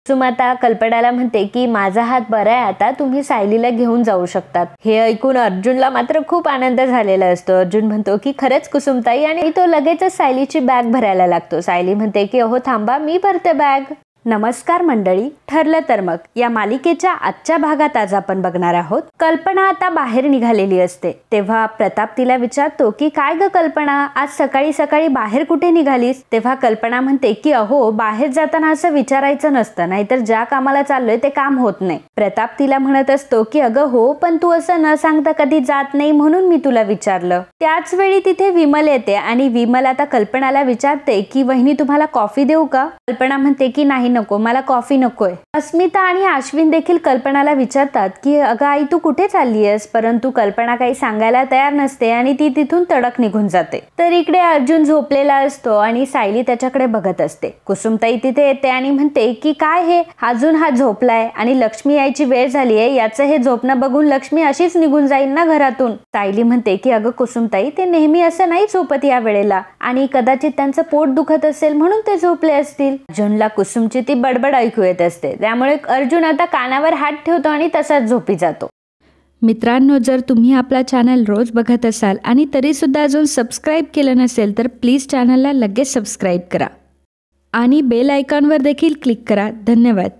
सुमाता कल्पनाला म्हणते की माझा हात बरा आहे, आता तुम्ही सायलीला घेऊन जाऊ शकतात। हे ऐकून अर्जुनला मात्र खूप आनंद झालेला असतो। अर्जुन म्हणतो की खरंच कुसुमताई, आणि तो लगेचच सायलीची बॅग भरायला लागतो। सायली म्हणते की अहो थांबा, मी भरते बॅग। नमस्कार मंडळी, ठरलं तर मग या मालिकेच्या आजच्या भागात आज आपण बघणार आहोत कल्पना आता बाहेर निघालेली असते तेव्हा प्रताप तिला विचारतो की काय ग कल्पना, आज सकाळी सकाळी बाहेर कुठे निघालीस? तेव्हा कल्पना म्हणते की अहो बाहेर जाताना असं विचारायचं नसतं, नाहीतर ज्या कामाला चाललोय ते काम होत नाही। प्रताप तिला म्हणत असतो की अगं हो, पण तू असं न सांगता कधी जात नाही म्हणून मी तुला विचारलं। त्याच वेळी तिथे विमल येते आणि विमल आता कल्पनाला विचारते की वहिनी तुम्हाला कॉफी देऊ का? कल्पना म्हणते की नाही नको, मला कॉफी नकोय। अस्मिता आणि अश्विन देखील कल्पनाला विचारतात की अगं आई तू कुठे चाललीयस, परंतु कल्पना काही सांगायला तयार नसते आणि ती तिथून तडक निघून जाते। तर इकडे अर्जुन झोपलेला असतो आणि सायली त्याच्याकडे बघत असते। कुसुमताई तिथे येते आणि म्हणते की काय हे, अजून हा झोपलाय आणि लक्ष्मी यायची वेळ झालीये, याचं हे झोपणं बघून लक्ष्मी अशीच निघून जाईल ना घरातून। सायली म्हणते की अगं कुसुमताई, ते नेहमी असं नाही झोपत या वेळेला, आणि कदाचित त्यांचं पोट दुखत असेल म्हणून ते झोपले असतील। अर्जुनला कुसुमची ती बडबड ऐकू येत असते, त्यामुळे अर्जुन आता कानावर हात ठेवतो आणि तसाच झोपी जातो। मित्रांनो, जर तुम्ही आपला चॅनल रोज बघत असाल आणि तरीसुद्धा अजून सबस्क्राईब केलं नसेल तर प्लीज चॅनलला लगेच सबस्क्राईब करा आणि बेल आयकॉनवर देखील क्लिक करा। धन्यवाद।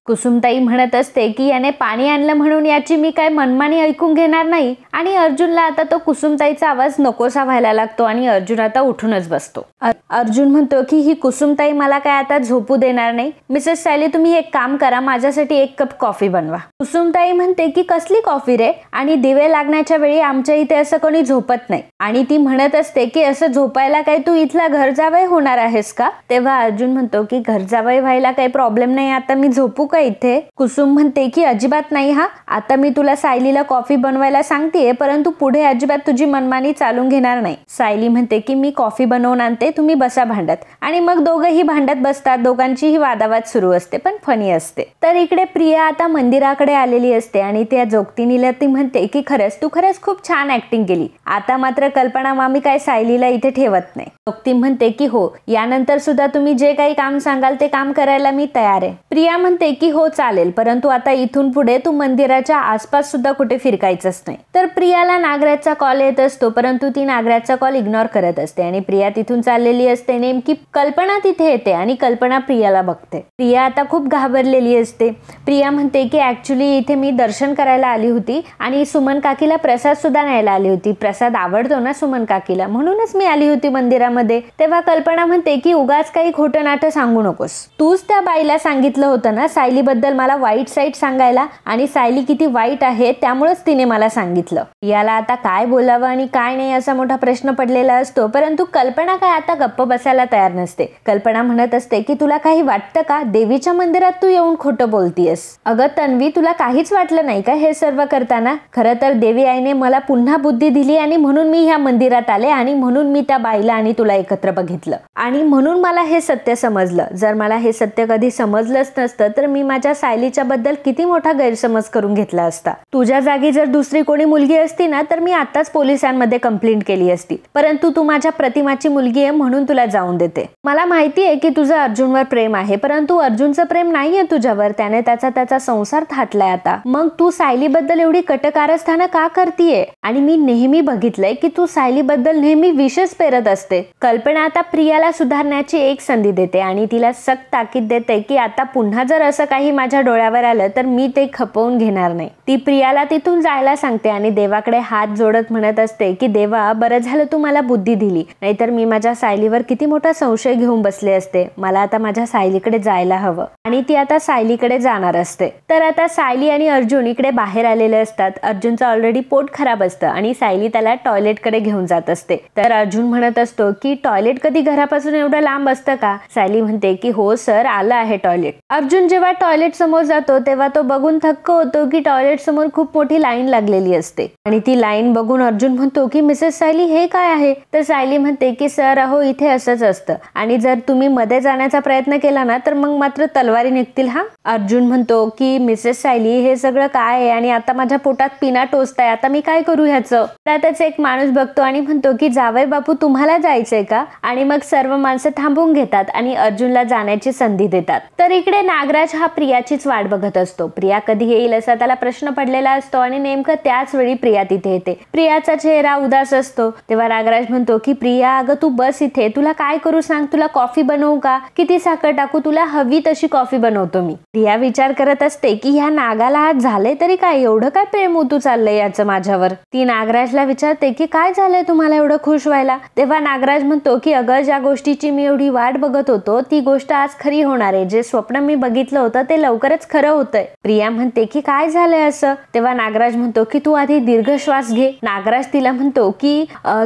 कुसुमताई म्हणत असते की याने पाणी आणलं म्हणून याची मी काय मनमानी ऐकून घेणार नाही, आणि अर्जुनला आता तो कुसुमताईचा आवाज नकोसा व्हायला लागतो आणि अर्जुन आता उठूनच बसतो। अर्जुन म्हणतो की ही कुसुमताई मला काय आता झोपू देणार नाही। मिसेस सायली, तुम्ही एक काम करा, माझ्यासाठी 1 कप कॉफी बनवा। कुसुमताई म्हणते की कसली कॉफी रे, आणि दिवे लागण्याच्या वेळी आमच्या इथे असं कोणी झोपत नाही, आणि ती म्हणत असते की असं झोपायला काय तू इथला घर जावई होणार आहेस का? तेव्हा अर्जुन म्हणतो की घर जावई व्हायला काही प्रॉब्लेम नाही, आता मी झोपू इथे? कुसुम म्हणते की अजिबात नाही हा, आता मी तुला सायलीला कॉफी बनवायला सांगतेय, परंतु पुढे अजिबात तुझी मनमानी चालून घेणार नाही। सायली म्हणते की मी कॉफी बनवून आणते, तुम्ही बसा भांडत, आणि मग दोघंही भांडत बसतात। दोघांचीही वादावाद सुरू असते, पण फनी असते। तर इकडे प्रिया आता मंदिराकडे आलेली असते आणि त्या जोगतीनीला ती म्हणते की तू खरंच खूप छान ऍक्टिंग केली, आता मात्र कल्पना मामी काय सायलीला इथे ठेवत नाही। जोगती म्हणते की हो, यानंतर सुद्धा तुम्ही जे काही काम सांगाल ते काम करायला मी तयार आहे। प्रिया म्हणते की हो चालेल, परंतु आता इथून पुढे तू मंदिराच्या आसपास सुद्धा कुठे फिरकायचंच नाही। तर प्रियाला नागराजचा कॉल येत असतो, परंतु ती नागराजचा कॉल इग्नोर करत असते आणि प्रिया तिथून चाललेली असते। नेमकी कल्पना तिथे येते आणि कल्पना प्रियाला बघते। प्रिया आता खूप घाबरलेली असते। प्रिया म्हणते की ऍक्च्युली इथे मी दर्शन करायला आली होती आणि सुमन काकीला प्रसाद सुद्धा न्यायला आली होती, प्रसाद आवडतो ना सुमन काकीला, म्हणूनच मी आली होती मंदिरामध्ये। तेव्हा कल्पना म्हणते की उगाच काही खोटं नाटं सांगू नकोस, तूच त्या बाईला सांगितलं होतं ना सायली बद्दल मला वाईट साईड सांगायला, आणि सायली किती वाईट आहे त्यामुळेच तिने मला सांगितलं। याला आता काय बोलावं आणि काय नाही असा मोठा प्रश्न पडलेला असतो, परंतु कल्पना काय आता गप्प बसायला तयार नसते। कल्पना म्हणत असते की तुला काही वाटतं का, देवीच्या मंदिरात तू येऊन खोटं बोलतीयस? अगं तन्वी, तुला काहीच वाटलं नाही का हे सर्व करताना? खरं तर देवी आईने मला पुन्हा बुद्धी दिली आणि म्हणून मी ह्या मंदिरात आले, आणि म्हणून मी त्या बाईला आणि तुला एकत्र बघितलं, आणि म्हणून मला हे सत्य समजलं। जर मला हे सत्य कधी समजलंच नसतं तर मी माझ्या सायलीच्या बद्दल किती मोठा गैरसमज करून घेतला असता। तुझ्या जागी जर दुसरी कोणी मुलगी असती ना तर मी आताच पोलिसांमध्ये कंप्लेंट केली असती, परंतु तू माझ्या प्रतिमाची मुलगी आहे म्हणून तुला जाऊन देते। मला माहिती आहे की तुझं अर्जुनवर प्रेम आहे, परंतु अर्जुनचं प्रेम नाहीये तुझ्यावर, त्याने त्याचा संसार थाटलाय आता, मग तू सायली बद्दल एवढी कटकारस्थानं का करतीये? आणि मी नेहमी बघितलंय की तू सायली बद्दल नेहमी विषच पेरत असते। कल्पना आता प्रियाला सुधारण्याची एक संधी देते आणि तिला सक्त ताकीद देते की आता पुन्हा जर असं काही माझ्या डोळ्यावर आलं तर मी ते खपवून घेणार नाही। ती प्रियाला तिथून जायला सांगते आणि देवाकडे हात जोडत म्हणत असते की देवा, बरं झालं तू मला बुद्धी दिली, नाहीतर मी माझ्या सायलीवर किती मोठा संशय घेऊन बसले असते। मला आता माझ्या सायलीकडे जायला हवं, आणि ती आता सायलीकडे जाणार असते। तर आता सायली आणि अर्जुन इकडे बाहेर आलेले असतात। अर्जुनचं ऑलरेडी पोट खराब असतं आणि सायली त्याला टॉयलेटकडे घेऊन जात असते। तर अर्जुन म्हणत असतो की टॉयलेट कधी घरापासून एवढं लांब असतं का? सायली म्हणते की हो सर, आलं आहे टॉयलेट। अर्जुन जेव्हा टॉयलेट समोर जातो तेव्हा तो बघून थक्क होतो की टॉयलेट समोर खूप मोठी लाईन लागलेली असते, आणि ती लाईन बघून अर्जुन म्हणतो की मिसेस सायली हे काय आहे? तर सायली म्हणते की सर अहो इथे असंच असतं, आणि जर तुम्ही मध्ये जाण्याचा प्रयत्न केला ना तर मग मात्र तलवारी निघतील हा। अर्जुन म्हणतो की मिसेस सायली हे सगळं काय आहे, आणि आता माझ्या पोटात पिना टोचताय, आता मी काय करू ह्याचं? त्यातच एक माणूस बघतो आणि म्हणतो की जावई बापू तुम्हाला जायचंय का? आणि मग सर्व माणसं थांबून घेतात आणि अर्जुनला जाण्याची संधी देतात। तर इकडे नागराज हा हा प्रियाचीच वाट बघत असतो. प्रिया कधी येईल असा त्याला प्रश्न पडलेला असतो आणि नेमकं त्याच वेळी प्रिया तिथे येते. प्रियाचा चेहरा उदास असतो. तेव्हा नागराज म्हणतो की प्रिया अगं तू बस इथे, तुला काय करू सांग, तुला कॉफी बनवू का, किती साखर टाकू, तुला हवी तशी कॉफी बनवतो मी. प्रिया विचार करत असते की ह्या नागाला आज झाले तरी काय, एवढं काय प्रेम उतू चाललंय याचं माझ्यावर. ती नागराजला विचारते की काय झालंय तुम्हाला एवढं खुश व्हायला. तेव्हा नागराज म्हणतो की अगं ज्या गोष्टीची मी एवढी वाट बघत होतो ती गोष्ट आज खरी होणार आहे. जे स्वप्न मी बघितलं होतं ते लवकरच खरं होतंय. प्रिया म्हणते की काय झालंय असं. तेव्हा नागराज म्हणतो की तू आधी दीर्घ श्वास घे. नागराज तिला म्हणतो की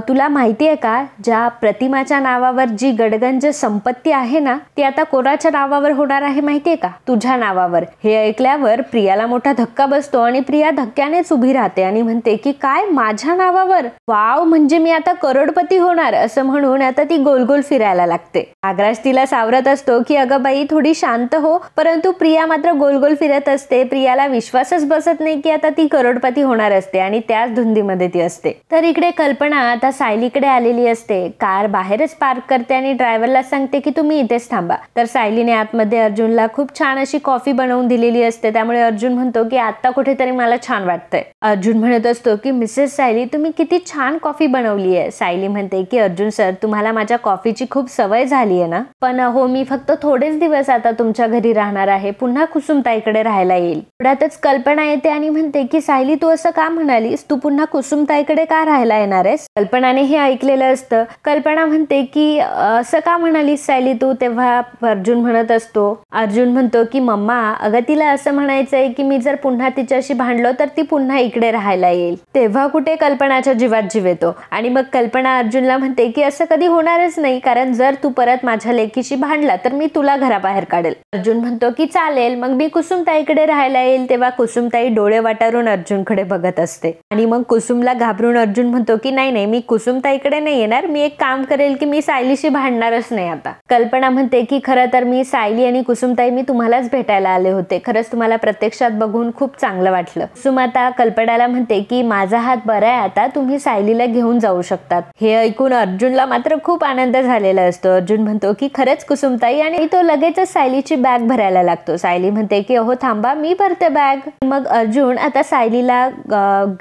तुला माहितीये का, ज्या प्रतिमाच्या नावावर जी गडगंज संपत्ती आहे ना ती आता कोणाच्या नावावर होणार आहे माहितीये का, तुझ्या नावावर. हे ऐकल्यावर प्रियाला मोठा धक्का बसतो आणि प्रिया धक्क्यानेच उभी राहते आणि म्हणते की काय, माझ्या नावावर, वाव, म्हणजे मी आता करोडपती होणार, असं म्हणून आता ती गोल गोल फिरायला लागते. नागराज तिला सावरत असतो की अगं बाई थोडी शांत हो, परंतु प्रिया मात्र गोल गोल फिरत असते. प्रियाला विश्वासच बसत नाही की आता ती करोडपती होणार असते आणि त्याच धुंदीमध्ये ती असते. तर इकडे कल्पना आता सायलीकडे आलेली असते. कार बाहेरच पार्क करते आणि ड्रायव्हरला सांगते की तुम्ही इथेच थांबा. तर सायलीने आतमध्ये अर्जुनला खूप छान अशी कॉफी बनवून दिलेली असते. त्यामुळे अर्जुन म्हणतो की आता कुठेतरी मला छान वाटतंय. अर्जुन म्हणत असतो की मिसेस सायली तुम्ही किती छान कॉफी बनवली आहे. सायली म्हणते की अर्जुन सर तुम्हाला माझ्या कॉफीची खूप सवय झाली आहे ना, पण हो मी फक्त थोडेच दिवस आता तुमच्या घरी राहणार आहे, पुन्हा कुसुमताईकडे राहायला येईल. थोड्यातच कल्पना येते आणि म्हणते की सायली तू असं का म्हणालीस, तू पुन्हा कुसुमताईकडे का राहायला येणार आहेस. कल्पनाने हे ऐकलेलं असतं. कल्पना म्हणते की असं का म्हणालीस सायली तू. तेव्हा अर्जुन म्हणत असतो, अर्जुन म्हणतो की मम्मा अगं तिला असं म्हणायचंय की मी जर पुन्हा तिच्याशी भांडलो तर ती पुन्हा इकडे राहायला येईल. तेव्हा कुठे कल्पनाच्या जीवात जीव येतो आणि मग कल्पना अर्जुनला म्हणते की असं कधी होणारच नाही, कारण जर तू परत माझ्या लेकीशी भांडला तर मी तुला घराबाहेर काढेल. अर्जुन म्हणतो की चालेल, मग मी कुसुमताईकडे राहायला येईल. तेव्हा कुसुमताई डोळे वाटारून अर्जुनकडे बघत असते आणि मग कुसुमला घाबरून अर्जुन म्हणतो की नाही नाही मी कुसुमताईकडे नाही येणार, मी एक काम करेल की मी सायलीशी भांडणारच नाही आता. कल्पना म्हणते की खरं तर मी सायली आणि कुसुमताई मी तुम्हालाच भेटायला आले होते, खरंच तुम्हाला प्रत्यक्षात बघून खूप चांगलं वाटलं. कुसुम आता कल्पनाला म्हणते की माझा हात बरा आहे आता, तुम्ही सायलीला घेऊन जाऊ शकतात. हे ऐकून अर्जुनला मात्र खूप आनंद झालेला असतो. अर्जुन म्हणतो की खरंच कुसुमताई, आणि तो लगेचच सायलीची बॅग भरायला लागतो. सायली म्हणते की अहो थांबा मी भरते बॅग. मग अर्जुन आता सायलीला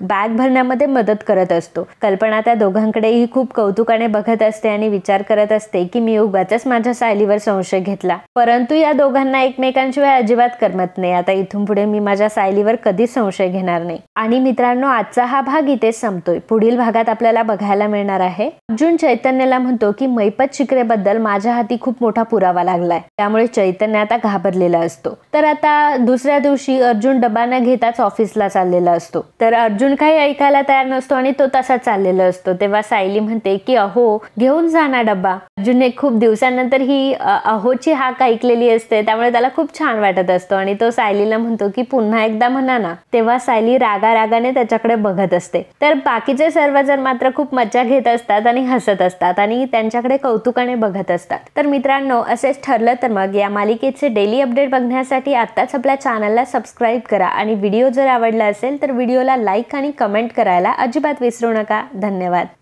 बॅग भरण्यामध्ये मदत करत असतो. कल्पना त्या दोघांकडेही खूप कौतुकाने बघत असते आणि विचार करत असते की मी उगाचच माझ्या सायलीवर संशय घेतला, परंतु या दोघांना एकमेकांशिवाय अजिबात करमत नाही. आता इथून पुढे मी माझ्या सायलीवर कधीच संशय घेणार नाही. आणि मित्रांनो आजचा हा भाग इथेच संपतोय. पुढील भागात आपल्याला बघायला मिळणार आहे अर्जुन चैतन्यला म्हणतो की मैपत शिकरेबद्दल माझ्या हाती खूप मोठा पुरावा लागलाय, त्यामुळे चैतन्य आता घाबरलेला असतो. तर आता दुसऱ्या दिवशी अर्जुन डबा न घेताच ऑफिसला चाललेला असतो. तर अर्जुन काही ऐकायला तयार नसतो आणि तो तसाच चाललेला असतो. तेव्हा सायली म्हणते की अहो घेऊन जा ना डबा. अर्जुनने खूप दिवसानंतर ही अहोची हाक ऐकलेली असते, त्यामुळे त्याला खूप छान वाटत असतो आणि तो सायलीला म्हणतो की पुन्हा एकदा म्हणा ना. तेव्हा सायली रागारागाने त्याच्याकडे बघत असते. तर बाकीचे सर्वजण मात्र खूप मजा घेत असतात आणि हसत असतात आणि त्यांच्याकडे कौतुकाने बघत असतात. तर मित्रांनो असेच ठरलं तर मग या मालिकेचे डेली अपडेट बघण्यासाठी आत्ताच आपल्या चॅनलला सबस्क्राईब करा आणि व्हिडिओ जर आवडला असेल तर व्हिडिओला लाईक आणि कमेंट करायला अजिबात विसरू नका. धन्यवाद.